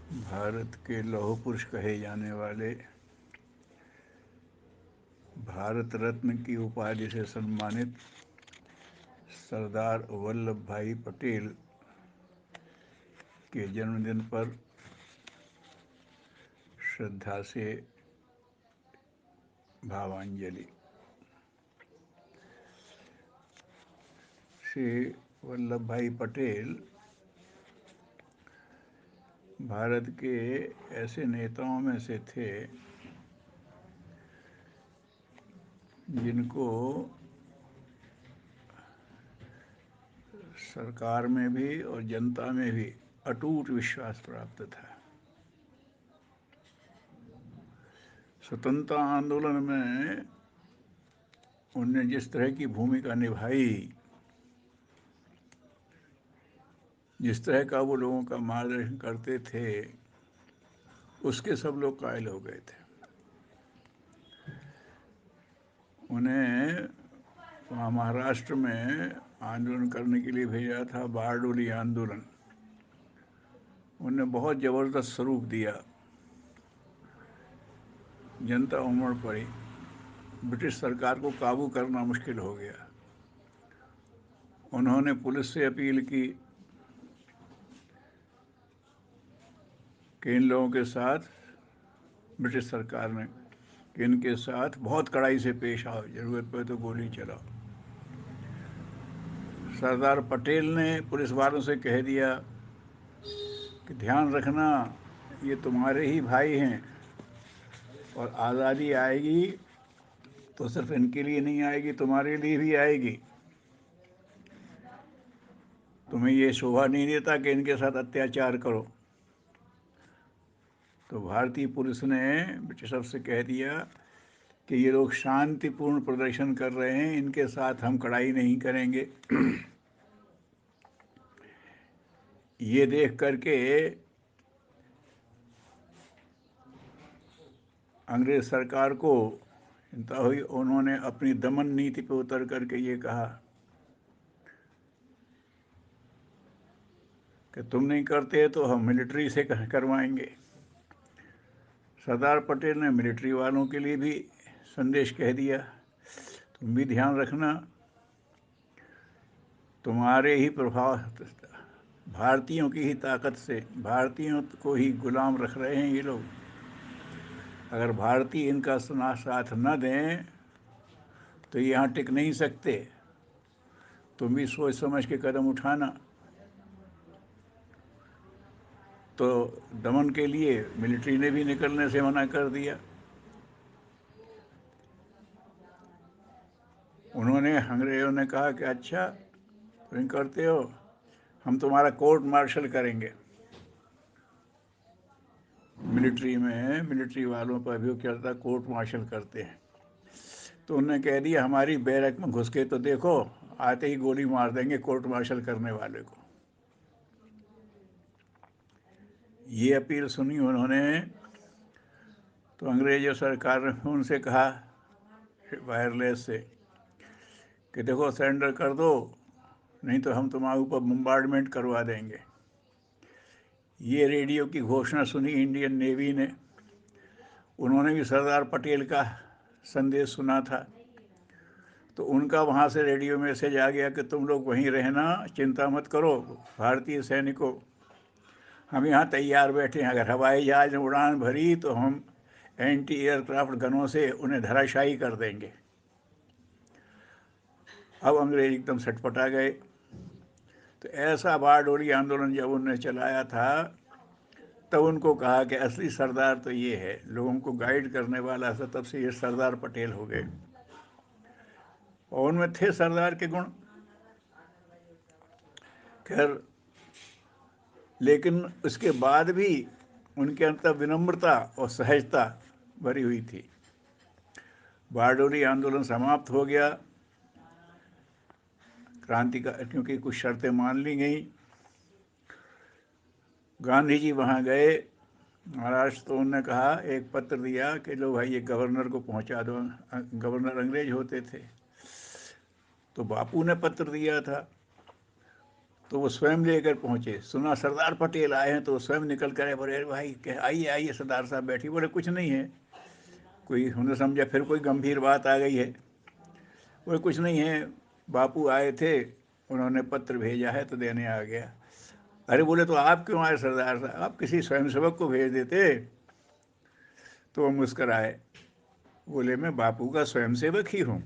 भारत के लौह पुरुष कहे जाने वाले, भारत रत्न की उपाधि से सम्मानित सरदार वल्लभ भाई पटेल के जन्मदिन पर श्रद्धा से भावांजलि। श्री वल्लभ भाई पटेल भारत के ऐसे नेताओं में से थे जिनको सरकार में भी और जनता में भी अटूट विश्वास प्राप्त था। स्वतंत्रता आंदोलन में उनने जिस तरह की भूमिका निभाई, जिस तरह का वो लोगों का मार्गदर्शन करते थे, उसके सब लोग कायल हो गए थे। उन्हें वहाँ महाराष्ट्र में आंदोलन करने के लिए भेजा था, बारडोली आंदोलन। उन्होंने बहुत ज़बरदस्त स्वरूप दिया, जनता उमड़ पड़ी, ब्रिटिश सरकार को काबू करना मुश्किल हो गया। उन्होंने पुलिस से अपील की कि इन लोगों के साथ, ब्रिटिश सरकार ने, कि इनके साथ बहुत कड़ाई से पेश आओ, ज़रूरत पड़े तो गोली चलाओ। सरदार पटेल ने पुलिस वालों से कह दिया कि ध्यान रखना, ये तुम्हारे ही भाई हैं और आज़ादी आएगी तो सिर्फ इनके लिए नहीं आएगी, तुम्हारे लिए भी आएगी। तुम्हें ये शोभा नहीं देता कि इनके साथ अत्याचार करो। तो भारतीय पुलिस ने ब्रिटिशर से कह दिया कि ये लोग शांतिपूर्ण प्रदर्शन कर रहे हैं, इनके साथ हम कड़ाई नहीं करेंगे। ये देख करके अंग्रेज़ सरकार को चिंता हुई। उन्होंने अपनी दमन नीति पर उतर करके ये कहा कि तुम नहीं करते तो हम मिलिट्री से करवाएंगे। सरदार पटेल ने मिलिट्री वालों के लिए भी संदेश कह दिया, तुम भी ध्यान रखना, तुम्हारे ही प्रभाव, भारतीयों की ही ताकत से भारतीयों को ही गुलाम रख रहे हैं ये लोग। अगर भारतीय इनका साथ न दें तो यहाँ टिक नहीं सकते। तुम भी सोच समझ के कदम उठाना। तो दमन के लिए मिलिट्री ने भी निकलने से मना कर दिया। उन्होंने, अंग्रेज़ों ने कहा कि अच्छा तुम करते हो, हम तुम्हारा कोर्ट मार्शल करेंगे। मिलिट्री में मिलिट्री वालों पर भी क्या होता, कोर्ट मार्शल करते हैं। तो उन्होंने कह दिया हमारी बैरक में घुस के तो देखो, आते ही गोली मार देंगे कोर्ट मार्शल करने वाले को। ये अपील सुनी उन्होंने तो अंग्रेज़ सरकार ने उनसे कहा वायरलेस से कि देखो सरेंडर कर दो, नहीं तो हम तुम्हारे ऊपर बम्बार्डमेंट करवा देंगे। ये रेडियो की घोषणा सुनी इंडियन नेवी ने। उन्होंने भी सरदार पटेल का संदेश सुना था, तो उनका वहाँ से रेडियो मैसेज आ गया कि तुम लोग वहीं रहना, चिंता मत करो भारतीय सैनिकों, हम यहाँ तैयार बैठे हैं। अगर हवाई जहाज़ ने उड़ान भरी तो हम एंटी एयरक्राफ्ट गनों से उन्हें धराशायी कर देंगे। अब अंग्रेज एकदम सटपटा गए। तो ऐसा बारडोली आंदोलन जब उन्होंने चलाया था, तब उनको कहा कि असली सरदार तो ये है, लोगों को गाइड करने वाला था। तब से ये सरदार पटेल हो गए और उनमें थे सरदार के गुण। खैर, लेकिन उसके बाद भी उनके अंदर विनम्रता और सहजता भरी हुई थी। बारडोली आंदोलन समाप्त हो गया, क्रांति का, क्योंकि कुछ शर्तें मान ली गई। गांधी जी वहाँ गए महाराष्ट्र, तो उन्होंने कहा, एक पत्र दिया कि लो भाई ये गवर्नर को पहुँचा दो। गवर्नर अंग्रेज होते थे। तो बापू ने पत्र दिया था, तो वो स्वयं लेकर पहुँचे। सुना सरदार पटेल आए हैं तो वो स्वयं निकल कर आए, बोले अरे भाई आइए आइए सरदार साहब बैठिए। बोले कुछ नहीं है, कोई उन्होंने समझा फिर कोई गंभीर बात आ गई है। बोले कुछ नहीं है, बापू आए थे, उन्होंने पत्र भेजा है तो देने आ गया। अरे बोले तो आप क्यों आए सरदार साहब, आप किसी स्वयंसेवक को भेज देते। तो वो मुस्कराए, बोले मैं बापू का स्वयंसेवक ही हूँ,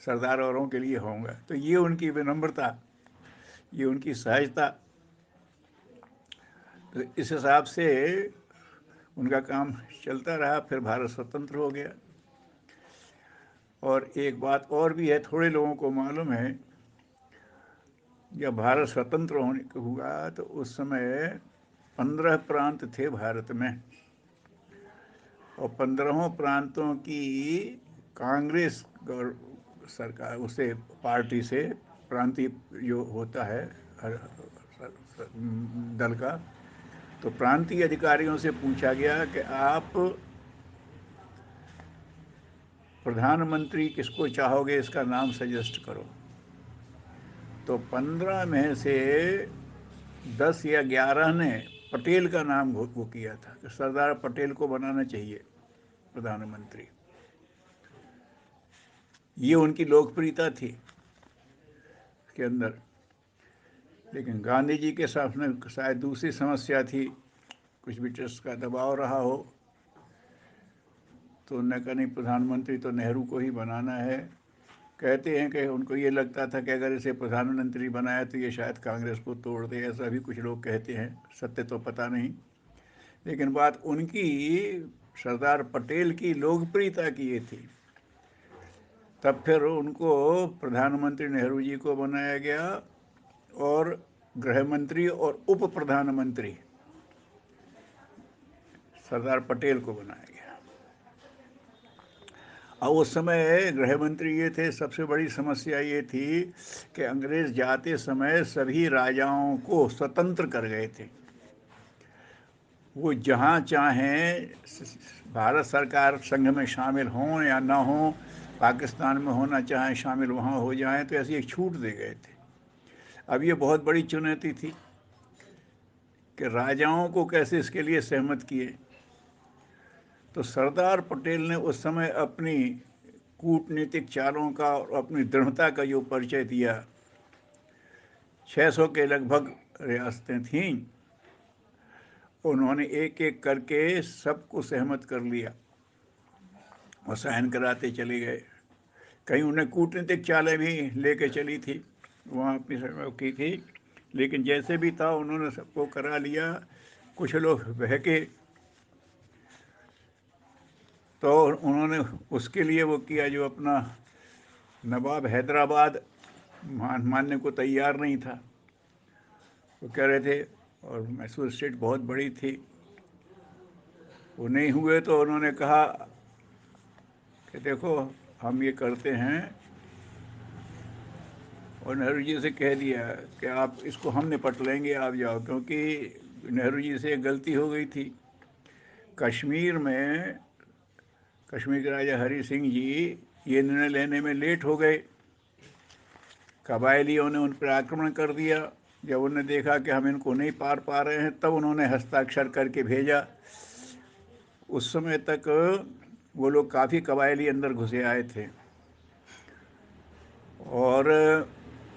सरदार औरों के लिए होऊंगा। तो ये उनकी विनम्रता, ये उनकी सहजता, तो इस हिसाब से उनका काम चलता रहा। फिर भारत स्वतंत्र हो गया। और एक बात और भी है, थोड़े लोगों को मालूम है, जब भारत स्वतंत्र होने को हुआ तो उस समय 15 प्रांत थे भारत में, और 15 प्रांतों की कांग्रेस सरकार उसे पार्टी से, प्रांतीय जो होता है दल का, तो प्रांतीय अधिकारियों से पूछा गया कि आप प्रधानमंत्री किसको चाहोगे, इसका नाम सजेस्ट करो। तो 15 में से 10 या 11 ने पटेल का नाम वो किया था कि सरदार पटेल को बनाना चाहिए प्रधानमंत्री। ये उनकी लोकप्रियता थी के अंदर। लेकिन गांधी जी के सामने शायद दूसरी समस्या थी, कुछ ब्रिटिश का दबाव रहा हो, तो उन्होंने कहा नहीं, प्रधानमंत्री तो नेहरू को ही बनाना है। कहते हैं कि उनको ये लगता था कि अगर इसे प्रधानमंत्री बनाया तो ये शायद कांग्रेस को तोड़ दे, ऐसा भी कुछ लोग कहते हैं, सत्य तो पता नहीं। लेकिन बात उनकी, सरदार पटेल की लोकप्रियता की ये थी। तब फिर उनको प्रधानमंत्री नेहरू जी को बनाया गया, और गृह मंत्री और उप प्रधानमंत्री सरदार पटेल को बनाया गया। और उस समय गृह मंत्री ये थे, सबसे बड़ी समस्या ये थी कि अंग्रेज जाते समय सभी राजाओं को स्वतंत्र कर गए थे। वो जहाँ चाहें भारत सरकार संघ में शामिल हों या ना हों, पाकिस्तान में होना चाहें शामिल वहाँ हो जाएं, तो ऐसी एक छूट दे गए थे। अब ये बहुत बड़ी चुनौती थी कि राजाओं को कैसे इसके लिए सहमत किए। तो सरदार पटेल ने उस समय अपनी कूटनीतिक चालों का और अपनी दृढ़ता का जो परिचय दिया। 600 के लगभग रियासतें थीं, उन्होंने एक एक करके सबको सहमत कर लिया और साइन कराते चले गए। कहीं उन्हें कूटनीतिक चालें भी लेके चली थी, वहाँ अपनी सहमत की थी, लेकिन जैसे भी था उन्होंने सबको करा लिया। कुछ लोग बहके, तो उन्होंने उसके लिए वो किया जो अपना नवाब हैदराबाद मानने को तैयार नहीं था। वो कह रहे थे, और मैसूर स्टेट बहुत बड़ी थी, वो नहीं हुए तो उन्होंने कहा कि देखो हम ये करते हैं, और नेहरू जी से कह दिया कि आप इसको हम निपट लेंगे, आप जाओ। क्योंकि नेहरू जी से एक गलती हो गई थी। कश्मीर में कश्मीर के राजा हरि सिंह जी ये निर्णय लेने में लेट हो गए। कबायलियों ने उन पर आक्रमण कर दिया। जब उन्होंने देखा कि हम इनको नहीं पार पा रहे हैं, तब उन्होंने हस्ताक्षर करके भेजा। उस समय तक वो लोग काफ़ी कबायली अंदर घुसे आए थे, और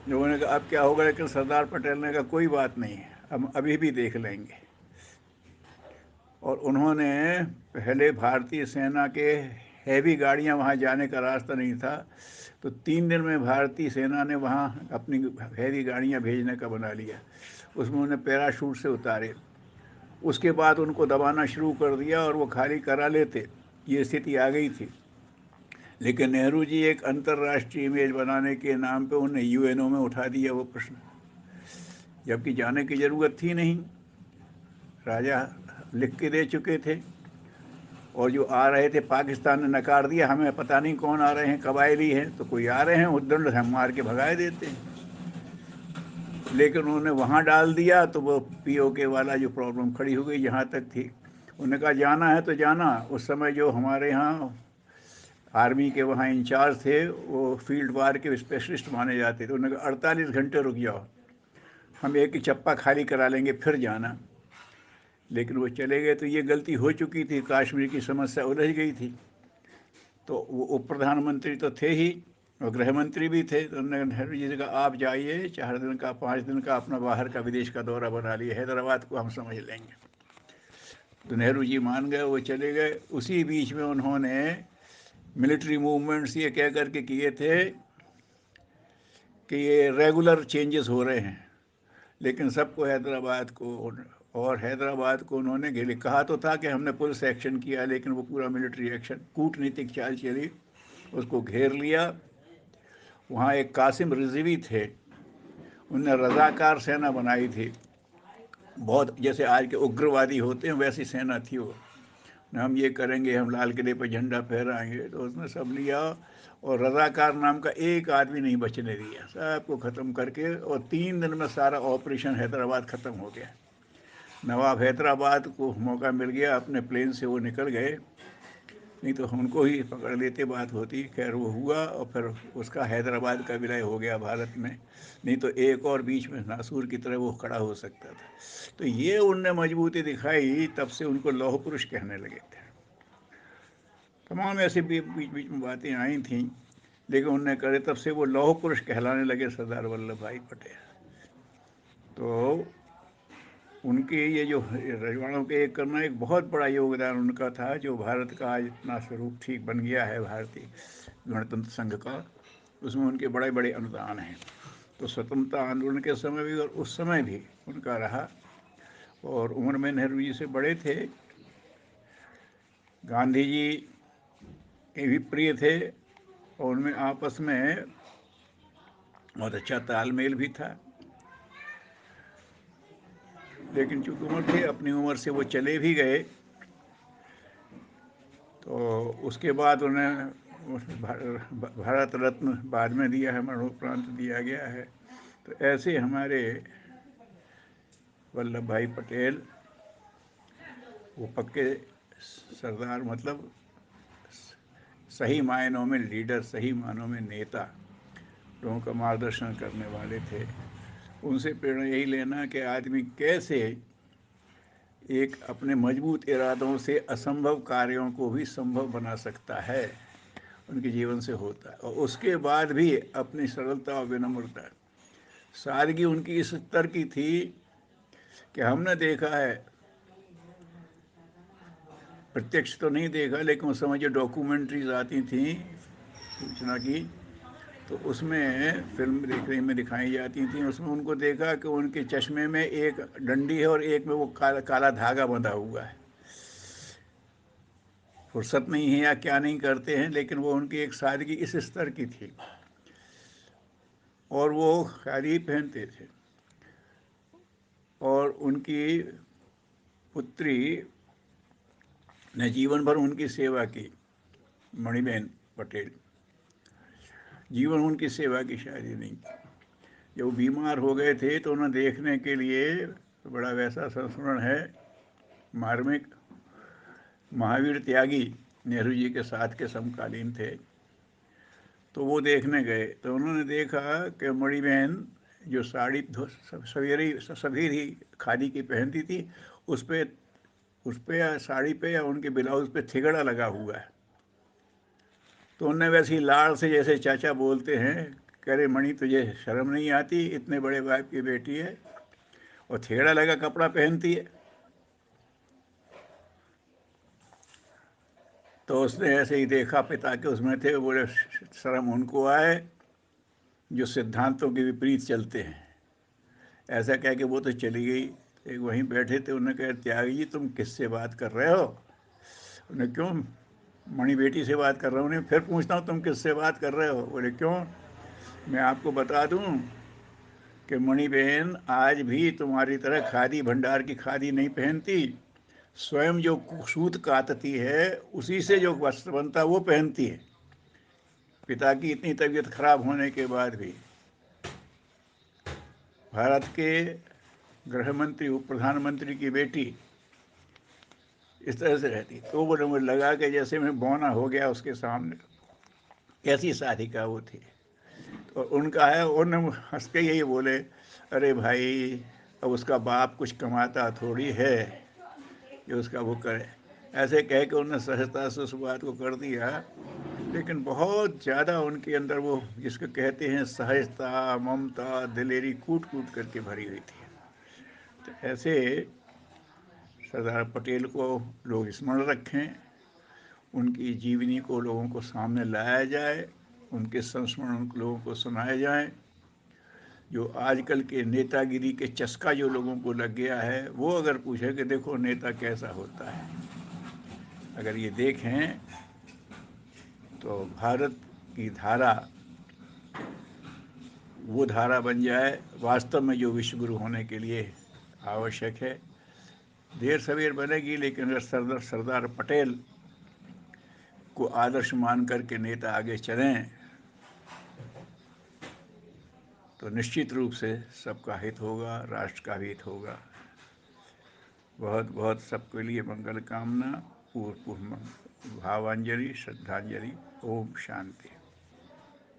लोगों ने कहा अब क्या होगा, लेकिन सरदार पटेल ने कहा कोई बात नहीं, हम अभी भी देख लेंगे। और उन्होंने पहले भारतीय सेना के हैवी गाड़ियां वहां जाने का रास्ता नहीं था, तो 3 दिन में भारतीय सेना ने वहां अपनी हैवी गाड़ियां भेजने का बना लिया। उसमें उन्हें पैराशूट से उतारे, उसके बाद उनको दबाना शुरू कर दिया और वो खाली करा लेते, ये स्थिति आ गई थी। लेकिन नेहरू जी एक अंतर्राष्ट्रीय इमेज बनाने के नाम पे उन्हें यूएनओ में उठा दिया वो प्रश्न, जबकि जाने की ज़रूरत थी नहीं। राजा लिख के दे चुके थे, और जो आ रहे थे पाकिस्तान ने नकार दिया, हमें पता नहीं कौन आ रहे हैं, कबायली हैं, तो कोई आ रहे हैं उद्दंड, हम मार के भगाए देते हैं। लेकिन उन्होंने वहाँ डाल दिया तो वो पीओके वाला जो प्रॉब्लम खड़ी हो गई जहाँ तक थी। उन्होंने कहा जाना है तो जाना। उस समय जो हमारे यहाँ आर्मी के वहाँ इंचार्ज थे, वो फील्ड वार के स्पेशलिस्ट माने जाते थे। उन्होंने कहा 48 घंटे रुक जाओ। हम एक ही चप्पा खाली करा लेंगे फिर जाना। लेकिन वो चले गए तो ये गलती हो चुकी थी, कश्मीर की समस्या उलझ गई थी। तो वो उप प्रधानमंत्री तो थे ही और गृह मंत्री भी थे, तो उन्होंने नेहरू जी से कहा आप जाइए, 4 दिन का 5 दिन का अपना बाहर का विदेश का दौरा बना लिए, हैदराबाद को हम समझ लेंगे। तो नेहरू जी मान गए, वो चले गए। उसी बीच में उन्होंने मिलिट्री मूवमेंट्स ये कह करके किए थे कि ये रेगुलर चेंजेस हो रहे हैं, लेकिन सबको हैदराबाद को, और हैदराबाद को उन्होंने घेर, कहा तो था कि हमने पुलिस एक्शन किया, लेकिन वो पूरा मिलिट्री एक्शन, कूटनीतिक चाल चली, उसको घेर लिया। वहाँ एक कासिम रिजवी थे, उनने रजाकार सेना बनाई थी, बहुत जैसे आज के उग्रवादी होते हैं वैसी सेना थी वो। हम ये करेंगे, हम लाल किले पर झंडा फहराएंगे, तो उसने सब लिया और रजाकार नाम का एक आदमी नहीं बचने दिया, सबको ख़त्म करके, और 3 दिन में सारा ऑपरेशन हैदराबाद ख़त्म हो गया। नवाब हैदराबाद को मौका मिल गया, अपने प्लेन से वो निकल गए, नहीं तो उनको ही पकड़ लेते, बात होती। खैर वो हुआ और फिर उसका हैदराबाद का विलय हो गया भारत में, नहीं तो एक और बीच में नासूर की तरह वो खड़ा हो सकता था। तो ये उनने मजबूती दिखाई, तब से उनको लौह पुरुष कहने लगे थे। तमाम ऐसे बीच बीच में बातें आई थीं, लेकिन उनने करे तब से वो लौह पुरुष कहलाने लगे सरदार वल्लभ भाई पटेल। तो उनके ये जो रजवाड़ों के एक करना एक बहुत बड़ा योगदान उनका था, जो भारत का आज इतना स्वरूप ठीक बन गया है भारतीय गणतंत्र संघ का, उसमें उनके बड़े बड़े अनुदान हैं। तो स्वतंत्रता आंदोलन के समय भी और उस समय भी उनका रहा, और उम्र में नेहरू जी से बड़े थे। गांधी जी के भी प्रिय थे और उनमें आपस में बहुत अच्छा तालमेल भी था। लेकिन चूंकि उम्र थे, अपनी उम्र से वो चले भी गए, तो उसके बाद उन्हें भारत रत्न बाद में दिया है, मरणोपरांत दिया गया है। तो ऐसे हमारे वल्लभ भाई पटेल वो पक्के सरदार, मतलब सही मायनों में लीडर, सही मायनों में नेता, लोगों का मार्गदर्शन करने वाले थे। उनसे प्रेरणा यही लेना कि आदमी कैसे एक अपने मजबूत इरादों से असंभव कार्यों को भी संभव बना सकता है, उनके जीवन से होता है। और उसके बाद भी अपनी सरलता और विनम्रता, सादगी उनकी इस स्तर की थी कि हमने देखा है, प्रत्यक्ष तो नहीं देखा, लेकिन उस समय जो डॉक्यूमेंट्रीज आती थी सूचना की, तो उसमें फिल्म देखने में दिखाई जाती थी, उसमें उनको देखा कि उनके चश्मे में एक डंडी है और एक में वो काला काला धागा बंधा हुआ है। फुर्सत नहीं है या क्या नहीं करते हैं, लेकिन वो उनकी एक सादगी इस स्तर की थी। और वो खादी पहनते थे। और उनकी पुत्री ने जीवन भर उनकी सेवा की, मणिबेन पटेल, जीवन उनकी सेवा की, शादी नहीं की। जब वो बीमार हो गए थे तो उन्हें देखने के लिए, बड़ा वैसा संस्मरण है मार्मिक, महावीर त्यागी नेहरू जी के साथ के समकालीन थे, तो वो देखने गए। तो उन्होंने देखा कि मणिबेन जो साड़ी सवेरी ही खादी की पहनती थी, उस पे या साड़ी पे या उनके ब्लाउज पे थिगड़ा लगा हुआ है। तो उनने वैसे ही लाड़ से, जैसे चाचा बोलते हैं, कह रहे मणि तुझे शर्म नहीं आती, इतने बड़े बाप की बेटी है और थिगड़ा लगा कपड़ा पहनती है। तो उसने ऐसे ही देखा पिता के उसमें थे, बोले शर्म उनको आए जो सिद्धांतों के विपरीत चलते हैं। ऐसा कह के वो तो चली गई। एक वहीं बैठे थे, उन्होंने कहा त्यागी जी तुम किससे बात कर रहे हो? उन्हें क्यों? मणि बेटी से बात कर रहा हूँ। उन्हें फिर पूछता हूँ तुम किससे बात कर रहे हो? बोले क्यों? मैं आपको बता दूँ कि मणि बहन आज भी तुम्हारी तरह खादी भंडार की खादी नहीं पहनती, स्वयं जो सूत कातती है उसी से जो वस्त्र बनता वो पहनती है। पिता की इतनी तबीयत खराब होने के बाद भी भारत के गृह मंत्री, उप प्रधानमंत्री की बेटी इस तरह से रहती। तो वो मुझे लगा कि जैसे मैं बौना हो गया उसके सामने, कैसी साधिका वो थी। तो उनका है, उन्होंने हंस के यही बोले, अरे भाई अब उसका बाप कुछ कमाता थोड़ी है कि उसका वो करे। ऐसे कह के उन्होंने सहजता से उस बात को कर दिया, लेकिन बहुत ज़्यादा उनके अंदर वो जिसको कहते हैं सहजता, ममता, दिलेरी कूट कूट करके भरी हुई थी। तो ऐसे सरदार पटेल को लोग स्मरण रखें, उनकी जीवनी को लोगों को सामने लाया जाए, उनके संस्मरण लोगों को सुनाए जाएं। जो आजकल के नेतागिरी के चस्का जो लोगों को लग गया है, वो अगर पूछे कि देखो नेता कैसा होता है, अगर ये देखें तो भारत की धारा वो धारा बन जाए वास्तव में जो विश्वगुरु होने के लिए आवश्यक है। देर सवेर बनेगी, लेकिन अगर सरदार पटेल को आदर्श मान करके नेता आगे चलें तो निश्चित रूप से सबका हित होगा, राष्ट्र का भी हित होगा। बहुत बहुत सबके लिए मंगल कामना, पूर्व भावांजलि, श्रद्धांजलि। ओम शांति।